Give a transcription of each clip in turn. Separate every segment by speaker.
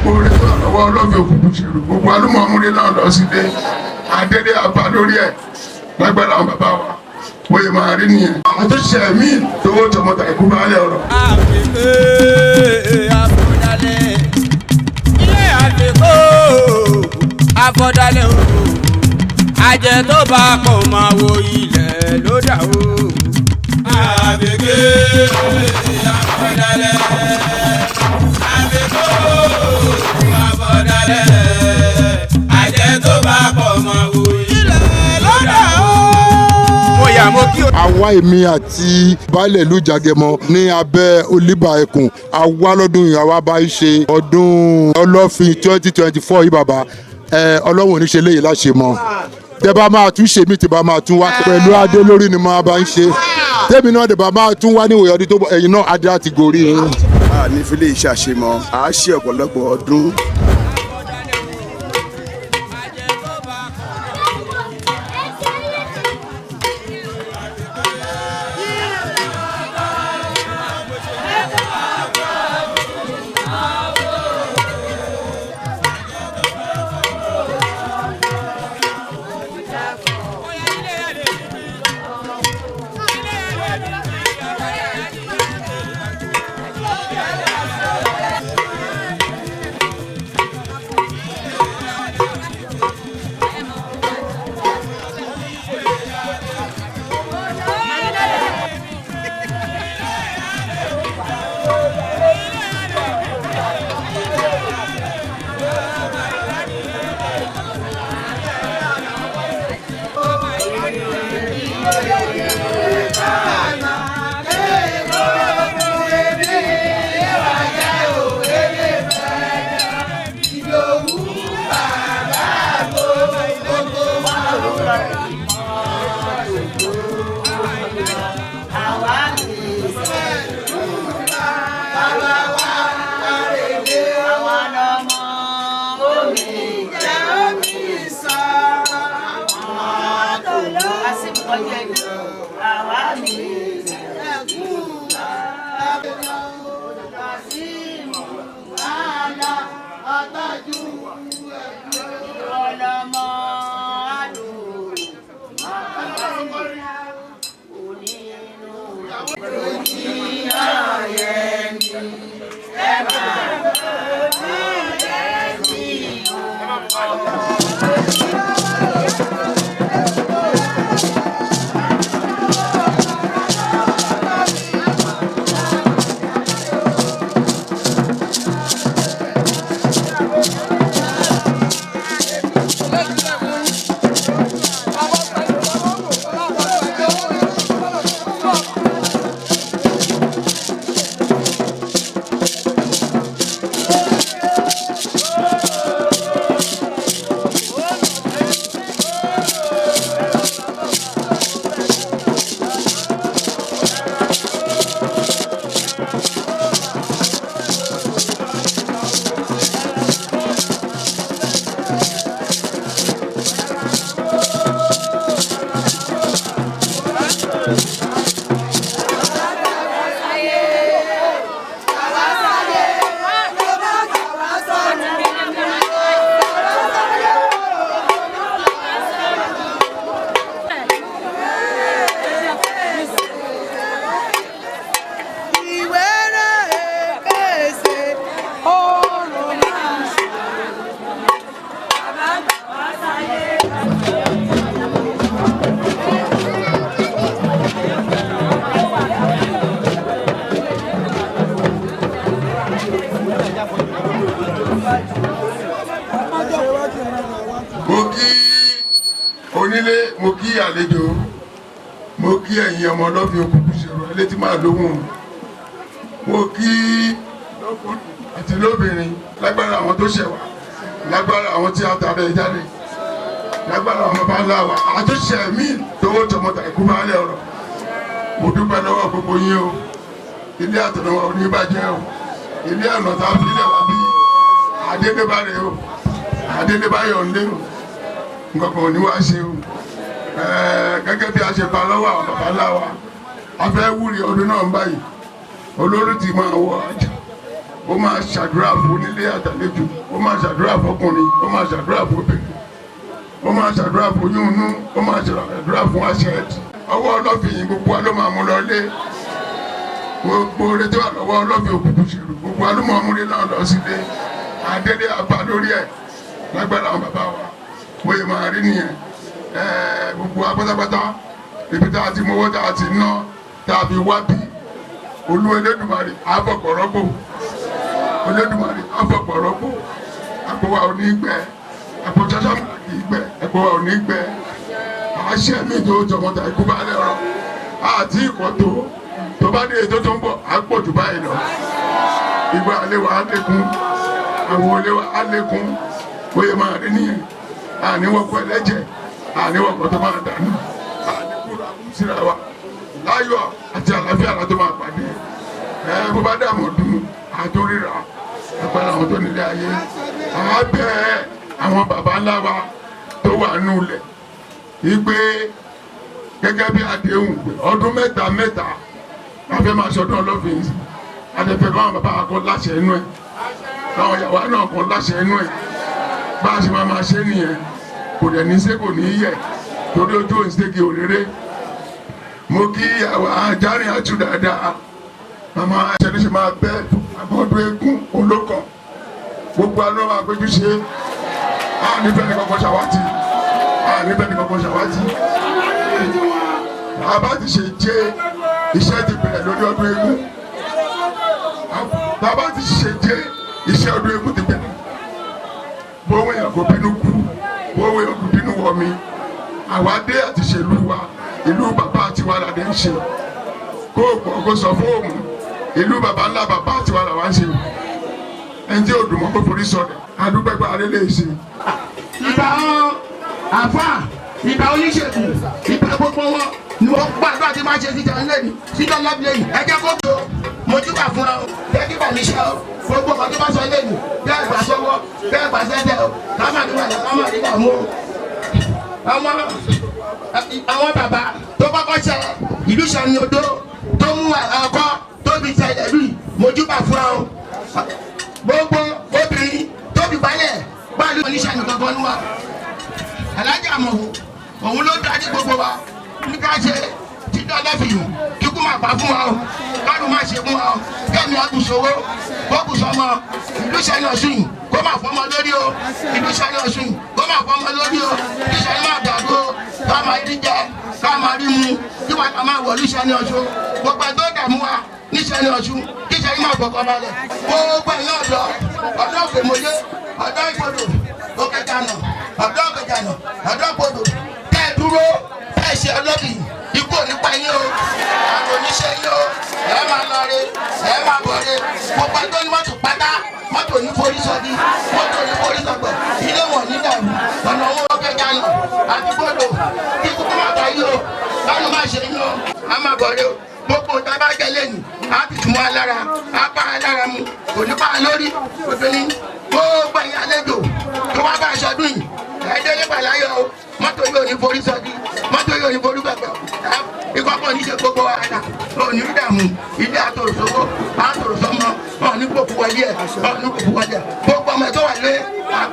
Speaker 1: orí tó lọ́wọ́ Olofin òkùnkùn ṣèrò gbogbo alúmọ̀ọ́múrí náà lọ sílé adédé apá lórí ẹ̀ lágbára àwọn bàbá wa bóyá máa rí nìyẹn àtúnṣe mi tówó tọmọtà ikú bá lẹ ọ̀rọ̀.
Speaker 2: Afọdalẹ̀ o ajẹ tó bá pọ̀ máa wo ilẹ̀ ló dà o. Àbẹ̀kẹ́ afọdalẹ̀ àbẹ̀kọ́ afọdalẹ̀ ajẹ tó bá pọ̀ máa wo ilẹ̀ ló dà o. Mo yà mo kí o.
Speaker 3: Àwa èmi àti baálẹ̀ ìlú Ìjàgẹmọ ní abẹ́ Olíbà Ẹkùn àwa lọ́dún yìí àwa bá ń ṣe ọdún Olofin 2024 yìí bàbá. Ọlọ́run ò ní ṣe léyìí láṣẹ mọ́ tẹ bá máa tún ṣe mí tẹ bá máa tún wá pẹ̀lú adé lórí ni máa bá ń ṣe tẹ́mi náà tẹ bá máa tún wá ní ìwòye ọdún tó bọ̀ ẹ̀yin náà adé àti gòrí yín.
Speaker 4: a ní fi lè ṣàṣemọ a ṣe ọ̀pọ̀lọpọ̀ ọdún.
Speaker 1: Mo kí onílé, mo kí àlejò, mo kí ẹ̀yin ọmọ Olofin òkùnkùn ṣèrò ẹlẹ́tí máa lóhùn, mo kí àti lóbìnrin lágbára àwọn tó ṣẹ̀wá, lágbára àwọn tí a tàbí jáde, lágbára àwọn bá ńlá wa, àtúnṣe mí tówó tọmọtà ikú bá lẹ ọ̀rọ̀. Mo dúpẹ́ lọ́wọ́ gbogbo yín o, ilé àtọ̀nà wa ò ní bàjẹ́ o, ilé ọ̀nà tá a fi lẹ̀ wá bí adédébárẹ̀ o, adédébáyọ̀ ń lé o, nǹkan kan ò ní wá ṣe o. Gẹ́gẹ́ bí a ṣe pa lọ́wọ́ àwọn bàbá ńlá wa, a fẹ́ wúri ọdún náà ń báyìí, olórí ti máa wọ àjà, ó máa ṣàdúrà fún onílé àtàlejò, ó máa ṣàdúrà fún ọkùnrin, ó máa ṣàdúrà fún obìnrin, ó máa ṣàdúrà fún yúnú, ó máa ṣàdúrà fún àṣẹẹ̀dì. Ọwọ́ Ọlọ́fin yìí gbogbo wa ló máa mú lọ lé. Gbogbo retí wà lọ́wọ́ Ọlọ́fin Òkùnkùn Ṣèrù, gbogbo wa ló máa mú lé náà lọ sílé. Adélé apá lórí ẹ̀ lágbára àwọn bàbá wa. Bóyá máa rí nìyẹn. Gbogbo wa pátápátá ibi tá a ti mówó tá a ti ná tá a fi wá bí. Olúwa Elédùmarè àfọ̀pọ̀ rọ́pò. Olódùmarè àfọ̀pọ̀ rọ́pò. Àpò wa ò ní gbẹ. Àpò ṣáṣá kì í gbẹ. Àpò wa ò ní gbẹ. Àṣẹ mi tó jọmọta ikú bá lẹ́rọ. Àti ìkọ̀tó tó bá dé ètò tó ń bọ̀ á pọ̀ jù báyìí lọ. Ìgbà àlè wa á lékún. Àwọn olè wa á lékún. Bóyá máa rí nìyẹn. Àníwọ̀kọ̀ ẹlẹ́jẹ̀. Àníwọ̀kọ̀ tó máa dànù. Àníkúrò àkúnsíra wa. Láyọ̀ àti àlàáfíà la tó máa pàdé. Bó bá dààmú dùn àtòríra agbára àwọn tó nílé ayé. Àbẹ̀ àwọn baba ńlá wa tó wà nù lẹ̀. Ìgbé gẹ́gẹ́ bí àdéhùn pé ọdún mẹ́ta la fẹ́ máa ṣọdún Ọlọ́fin yìí. Àdẹ̀fẹ́ káwọn bàbá wa kan láṣẹ inú ẹ̀. Káwọn ìyàwó náà kan láṣẹ inú ẹ̀. Bá a ṣe máa ṣe nìyẹn. Kò dẹ̀ ní í ṣe kò ní í yẹ̀. Torí ojú òǹṣègì òréré. Mo kí àwọn ajárin àjù dáadáa. Màmá àṣẹlẹ̀ ṣe máa bẹ́ àbọ̀dún eégún olókàn. Gbogbo àná máa péjú ṣe. Nífẹ̀ẹ́ ní kọ́kọ́ ṣàwátì. Nífẹ̀ẹ́ ní kọ́kọ́ ṣàwátì. Bàbá ti ṣe jẹ́ iṣẹ́ ti bẹ̀rẹ̀ lórí ọdún eégún. Bàbá ti ṣe jẹ́ iṣẹ́ ọdún eégún ti bẹ̀rẹ̀. Bówó èèyàn kò bínú kú. Bówó èèyàn kò bínú wọ mi. Àwa dé àti ṣèlú wa. Ìlú bàbá àti wa là dé ń ṣe. Kó o pọ̀ kó sọ fóòmù. Ìlú bàbá ńlá bàbá àti wa là wá ń ṣe. Ẹni tí ò dùn mọ́ kó forí sọ̀rọ̀. Adúgbẹ́gbẹ́ alẹ́ lè ṣe.
Speaker 5: Ìgbà àfà, ìgbà oníṣègùn, ìgbà gbogbo wọn ni wọ́n gbàdúrà tí máa ṣe síta lẹ́nu síta lọ́bìlẹ́yìn. Ẹ jẹ́ kó tó mojúbà fúnra o, bẹ́ẹ̀ kí bàmí ṣe o, gbogbo ọkọ̀ tó bá sọ lẹ́nu, bẹ́ẹ̀ gbà sọ́wọ́, bẹ́ẹ̀ gbà sẹ́sẹ́ o, kámà ní wàlẹ̀ kámà ní dààmú o. Àwọn bàbá tó kọ́kọ́ ṣe ìlú Ṣàní Odò tó mú ọkọ tóbi ṣe ìlú mojúbà fúnra o. Gbogbo obìnrin tóbi balẹ̀ báyìí oníṣẹ́ nìkan gan ni wa. Alájà Àmọ̀wò òun ló dájú gbogbo wa ní ká ṣe títí Ọlọ́fin kíkú máa pa fún wa o, kárùn máa ṣe fún wa o, kẹ́mi àgùsòwò kókùsọmọ ìlú Ṣàní Ọ̀ṣun kó máa fọmọ lórí o, ìlú Ṣàní Ọ̀ṣun kó máa fọmọ lórí o, kí Ṣàní máa dàgbò ká máa rí jẹ ká máa rí mu kí wàá máa wọ̀ ní Ṣàní Ọ̀ṣun gbogbo ẹgbẹ́ dààmú wa ní Ṣàní Ọ̀ṣun kí Ṣàní máa gbọ̀gbọ̀ balẹ̀ gbogbo ẹ̀yìn ọ̀dọ́ ògbèmọ̀lé ọ̀dọ́ ìgbòdò òkèjànà ọ̀dọ́ òkèjànà ọ̀dọ́ ìgbòdò tẹ́ ẹ dúró tẹ́ ẹ ṣe Ọlọ́fin ikú nípa yín o àrùn oníṣẹ́ yín o ẹ máa lọ re ẹ máa bọ̀ re gbogbo ẹgbẹ́ ní mọ́tò pátá mọ́tò ní forí sọ́dí mọ́tò ní forí sọ́gbọ̀ ilé wọn ní dàrú ọ̀nà owó òkèjànà àti gbòdò kí kúkú máa bọ̀ yín o báwo máa ṣe yín o a máa bọ̀ re o gbogbo ìjọba gẹ́lẹ́ ni a ti tún wá lára a bá a lára mu kò ní bá a lórí obìnrin gbogbo ẹ̀yin àlejò tó wá bá aṣọ dùn yìí ẹ̀ẹ́dẹ́lẹ́ pàláyọ̀ o mọ́tò yóò ní forí sọ́dí mọ́tò yóò ní forí gbàgbọ́ ìkọ́kọ́ ní ṣe gbogbo wàhálà òní dààmú ilé àtòròsówó àtòròsọmọ òní kòkú wọlé ẹ̀ òní kòkú wọlé ẹ̀ gbogbo ọmọ tó wà lé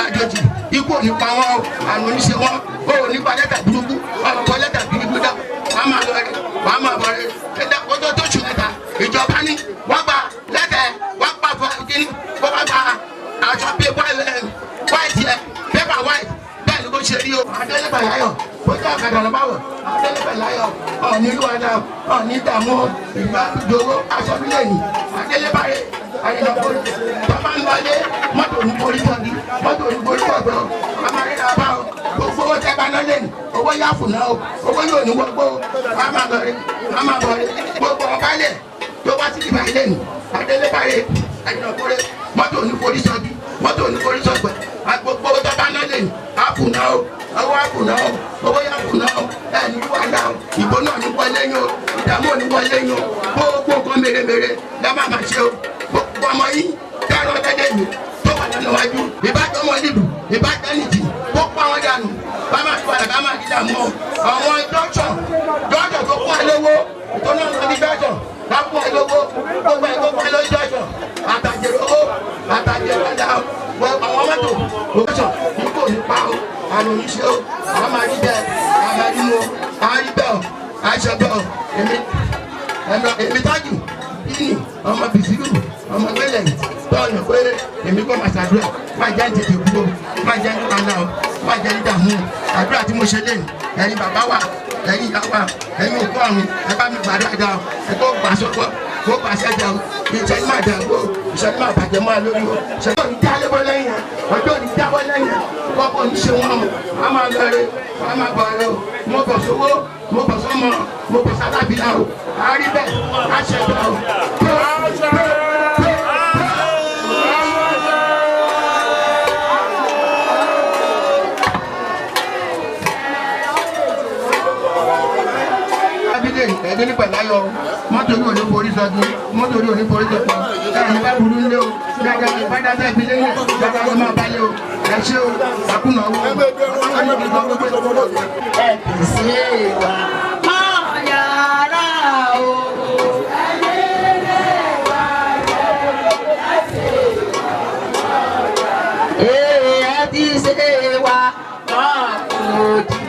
Speaker 5: àjòjì ikú òní pa wọn o àrùn oníṣe wọn òní pa lẹ́tà burúkú ọ̀pọ̀ lẹ́tà burúkú dà wàá máa lọ rẹ wàá máa bọ̀ rẹ ẹ̀dá kótó tó ṣù mẹ́ta ìjọba ní wọ́n gba lẹ́tà wọ́n pa fún kíní wọ́n bá gba aṣọ pépà white yẹ pépà white bẹ́ẹ̀ ni kò ṣe rí o adélébà láyọ̀ bójú ọ̀kadà ló bá wọ̀ adélébà láyọ̀ ọ̀ní ìlú ọ̀dà ọ̀ní ìdààmú ìgbà ìdòwò aṣọ nílẹ̀ yìí adélébà rẹ̀ àyìnbó bàbá ń lọlé mọ́tò ní borí tọ́jú mọ́tò ní borí tọ́jú amáríra bá o gbogbo owó tẹ́ bá náà lẹ́nu owó yá fún náà o owó yóò ní wọ́pọ̀ o àmàbọ̀rẹ̀ gbogbo ọ̀bálẹ̀ tó wá sí ìbá ilé nù adélébà rẹ̀ àyìnbó rẹ̀ mọ́tò ní borí tọ́jú mọ́tò ní borí tọ́jú gbogbo owó tẹ́ bá náà lẹ́nu àpùnà o owó àpùnà o owó yá fún náà o ẹni wàdà o ìbò náà ní wọlé yín o ìdààmú ní wọlé yín o gbogbo nǹkan mèremère lọ́mọ àmàṣe o gbogbo ọmọ yìí tẹ́rọ tẹ́lẹ̀ mi tó wà lọ́nà wájú ìbájọ́ ọmọ nílùú ìbájọ́ nìjì kó pa wọn dànù bá máa tó àlàbá máa dídà mọ́ àwọn dọ́kítọ̀ tó kún ẹ lówó tó náà lọ ní dọ́kítọ̀ bá kún ẹ lówó gbogbo ẹ tó kún ẹ lórí dọ́kítọ̀ àtàjèrè owó òkúṣọ̀ nípò nípa o àrùn oníṣẹ́ o àwọn máa rí bẹ́ẹ̀ àwọn máa rí mu o àwọn rí bẹ́ẹ̀ o àṣẹ bẹ́ẹ̀ o èmi tájù yìí ọmọ bìsírù ọmọ gbẹlẹ tọ́ọ̀nù pé èmi kọ́ máa ṣàdúrà máa jẹ́ tètè kúrò máa jẹ́ nígbàlá o máa jẹ́ nídààmú àdúrà tí mo ṣe lé ẹ̀yin bàbá wa ẹ̀yin ìyá wa ẹ̀yin òkú ọ̀run ẹ bá mi gbàdúrà dáa ẹ kó gbà sọ́kọ́ kó gbà sẹ́jà o ìṣẹ́ni máa dà o ìṣẹ́ni máa bàjẹ́ máa lórí o ìṣẹ́ni òní dá lébọ́ lẹ́yìn ọjọ́ òní dábọ́ lẹ́yìn kọ́kọ́ ní ṣe wọn a máa lọ rẹ a máa bọ̀ rẹ o mo bọ̀ sówó mo bọ̀ sọ́mọ mo bọ̀ sálábìlà o àárí bẹ́ẹ̀ á ṣe bẹ́ẹ̀ o. ẹ̀dẹ́ nípa ìláyọ̀ mọ́tò ní òní forí sọ́dún mọ́tò ní òní forí sọ́dún ẹ̀rọ ní bá burú nílé o dáadáa ní bá dáadáa ìbílẹ̀ yẹn dáadáa ní máa báyé o ẹ ṣé o àkúnà owó ẹ kì í sí wa máa yára o. ẹ ti ṣe wa máa kò dì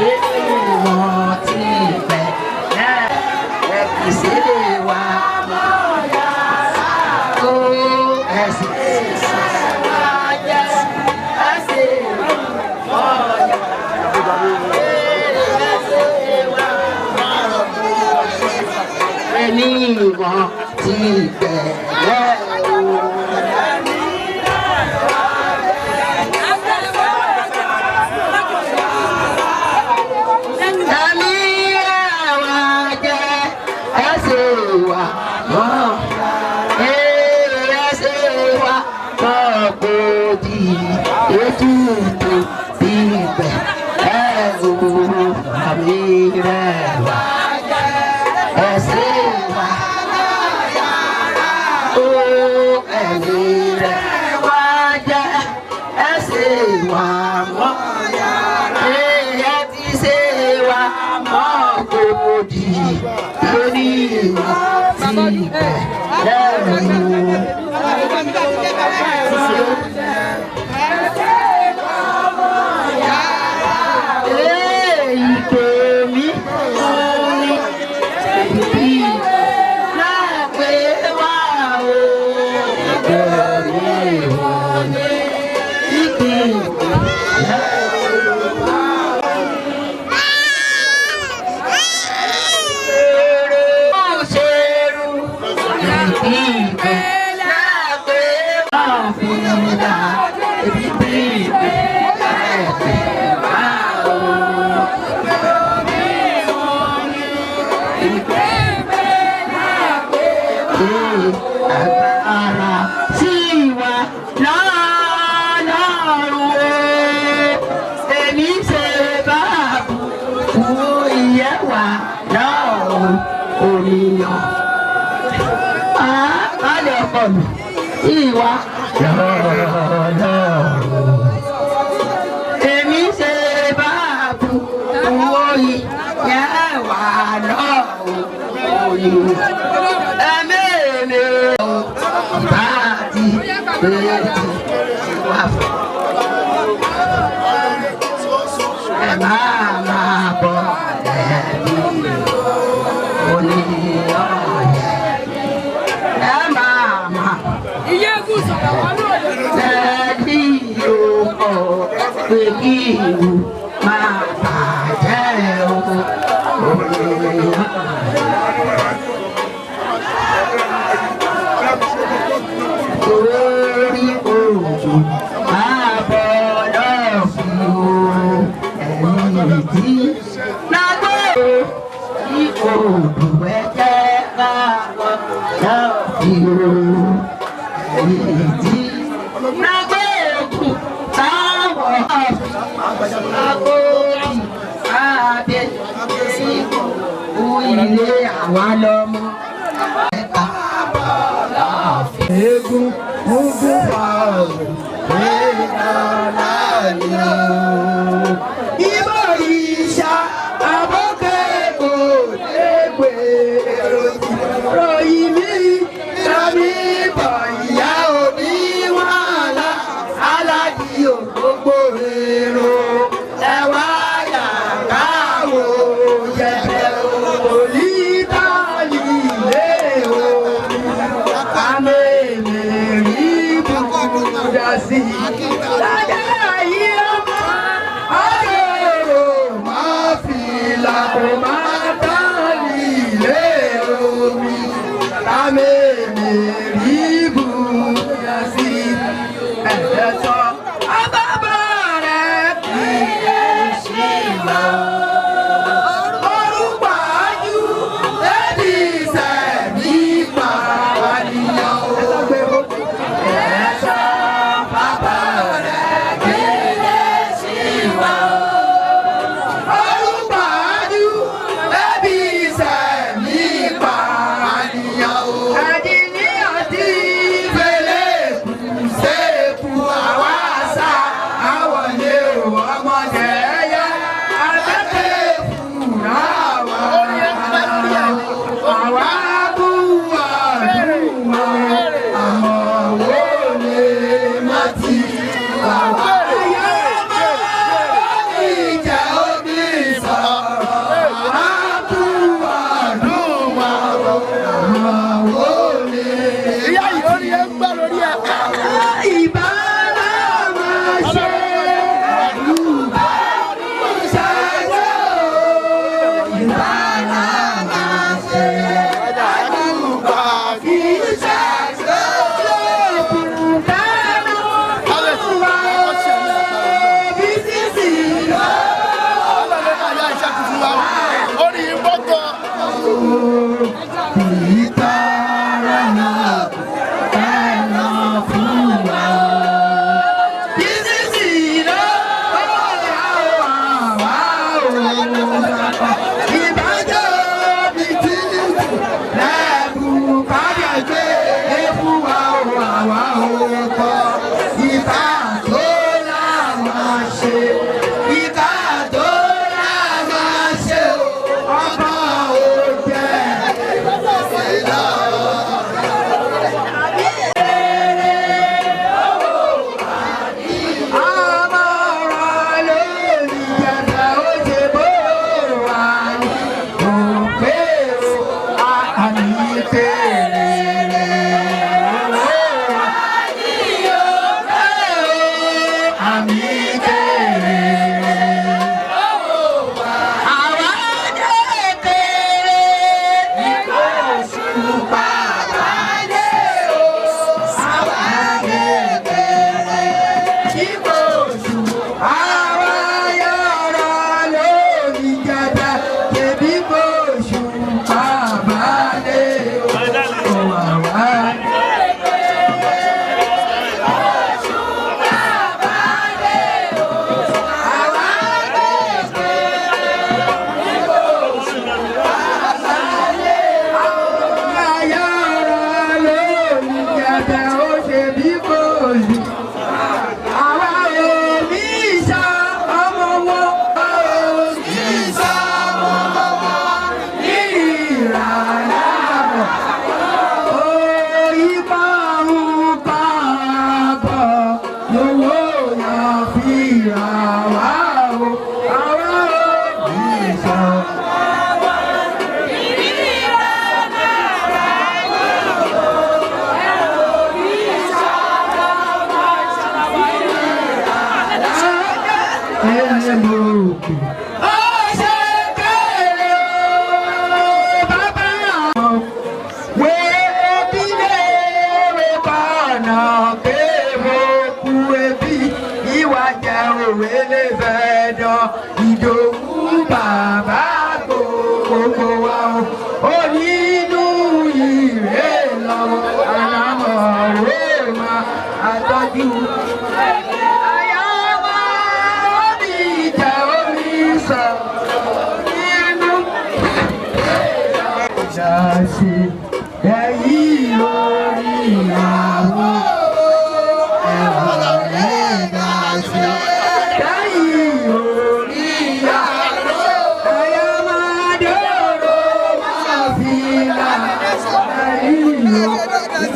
Speaker 5: èèmọ̀ tí pẹ́. Ìṣèléwà tó ẹ̀sìn ìṣàwájẹ́ ẹ̀sìn ọ̀yà ẹni ìwọ̀n ti bẹ̀rẹ̀ o. Ètùtù bíbẹ̀ ẹ̀rù àmì rẹ̀ wá ẹ̀sìn wá ó ẹ̀mí rẹ̀ wá jẹ́ ẹ̀sìn wá mọ́ ẹ̀yẹ ti ṣe wá mọ́ kò dì lórí ìwà bíbẹ̀ ẹ̀rù. Ìwà èmi ṣe bá bu owó ìyá wà lọ́wọ́ ẹ̀mẹ́ẹ̀mẹ́ bá ti bẹ̀rẹ̀ wà fún ẹ̀ máa bọ̀ ẹ̀mí oníyọ̀. Ẹbí yòókọ̀ pé kí ìlú máa bàjẹ́ o. Torí òjò máa bọ̀ lọ́ọ̀fin o. Ẹ̀yìn tí lágbó ipò òdùwẹ́jẹ́ máa bọ̀ lọ́ọ̀fin o. Ẹ̀yìn tí lágbó òkú táwọn agbóhùn adé síkò ilé àwa lọ́mọ. Eégún ogun fàáwọ̀ ìrànlá ni o. Ìbò ìṣá àbọ̀kẹ́ kò légbè. Ròyìn mi tàbí bọ̀ ìyá òní wàhálà aládìí dá sí lájà yìí ọmọ àjọrò máa fi làkò máa tán nílé omi lámèmè rí bù dá sí ẹ̀ẹ́dẹ́sọ àbábọ̀ rẹ̀ kì í ṣe lọ.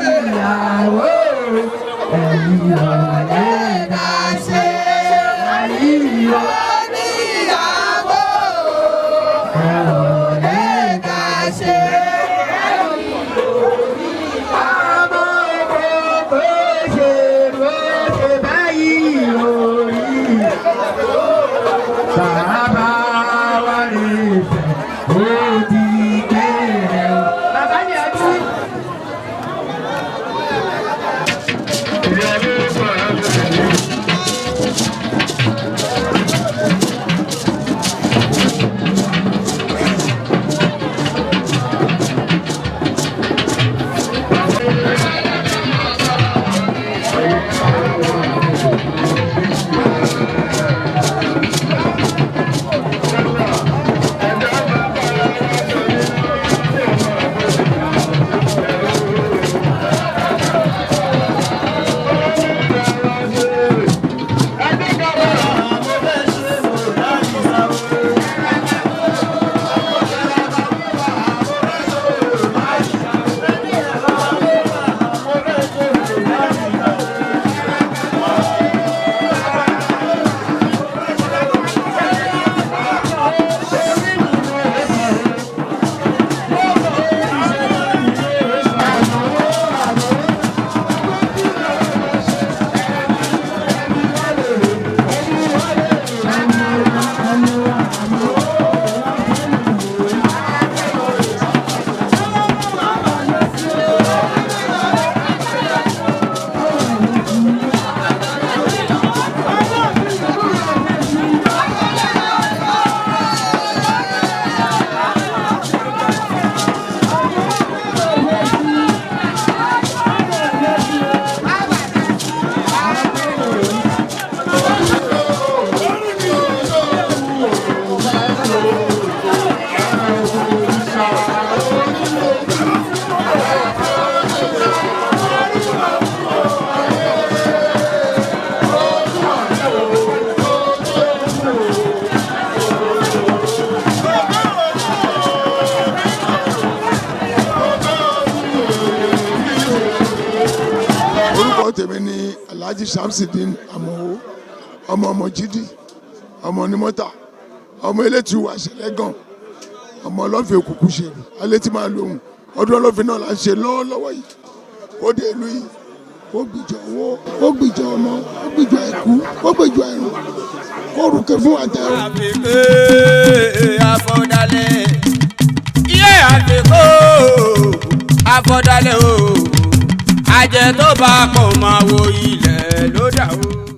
Speaker 5: Ile Awori Media.
Speaker 1: Alhaji Shamsidin Amowo ọmọ Jídì ọmọ onímọ́tà ọmọ elétí wà ṣẹlẹ́gàn ọmọ Olofin òkùnkùn ṣèrè alétí máa lóhùn ọdún Olofin náà là ń ṣe lọ́wọ́lọ́wọ́ yìí ó dé ìlú yìí ó gbìjọ owó ó gbìjọ ọmọ ó gbìjọ ẹ̀kú ó gbìjọ ẹ̀rùn ó rúkẹ fún àtẹ̀rù.
Speaker 2: àfikún àfọ̀dálẹ̀ iye àfikún àfọ̀dálẹ̀ o àjẹ tó bá pọ̀ máa wo ilẹ̀ ló dà o.